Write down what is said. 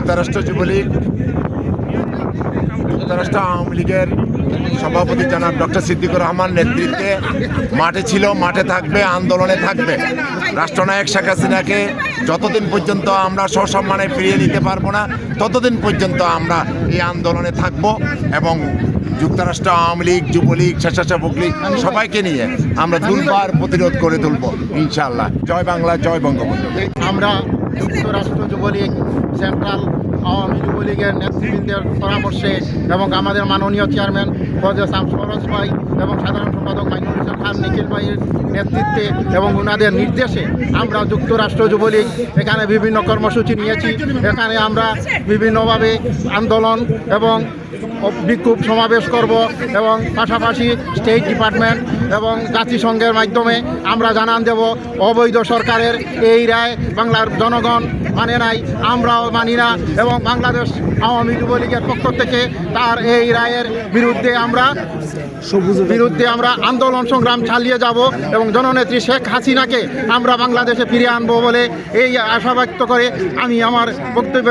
যুক্তরাষ্ট্র যুবলীগ, যুক্তরাষ্ট্র আওয়ামী লীগের সভাপতি জনাব ডক্টর সিদ্দিকুর রহমান নেতৃত্বে মাঠে ছিল, মাঠে থাকবে, আন্দোলনে থাকবে। রাষ্ট্রনায়ক শেখ হাসিনাকে যতদিন পর্যন্ত আমরা সসম্মানে ফিরিয়ে নিতে পারবো না, ততদিন পর্যন্ত আমরা এই আন্দোলনে থাকব এবং যুক্তরাষ্ট্র আওয়ামী লীগ, যুবলীগ, স্বেচ্ছাসেবক লীগ সবাইকে নিয়ে আমরা দুর্বার প্রতিরোধ করে তুলব ইনশাআল্লাহ। জয় বাংলা, জয় বঙ্গবন্ধু। আমরা যুক্তরাষ্ট্র যুবলীগ, সেন্ট্রাল আওয়ামী যুবলীগের নেতৃবৃন্দের পরামর্শে এবং আমাদের মাননীয় চেয়ারম্যান ফজলে সরোজ ভাই এবং সাধারণ সম্পাদক মাইনুল ইসলাম খান নিখিল ভাইয়ের নেতৃত্বে এবং ওনাদের নির্দেশে আমরা যুক্তরাষ্ট্র যুবলীগ এখানে বিভিন্ন কর্মসূচি নিয়েছি। এখানে আমরা বিভিন্নভাবে আন্দোলন এবং বিক্ষোভ সমাবেশ করব এবং পাশাপাশি স্টেট ডিপার্টমেন্ট এবং জাতিসংঘের মাধ্যমে আমরা জানান দেব অবৈধ সরকারের এই রায় বাংলার জনগণ মানে নাই, আমরাও মানি না এবং বাংলাদেশ আওয়ামী যুবলীগের পক্ষ থেকে তার এই রায়ের বিরুদ্ধে আমরা আন্দোলন সংগ্রাম চালিয়ে যাব এবং জননেত্রী শেখ হাসিনাকে আমরা বাংলাদেশে ফিরিয়ে আনবো বলে এই আশা ব্যক্ত করে আমি আমার বক্তব্য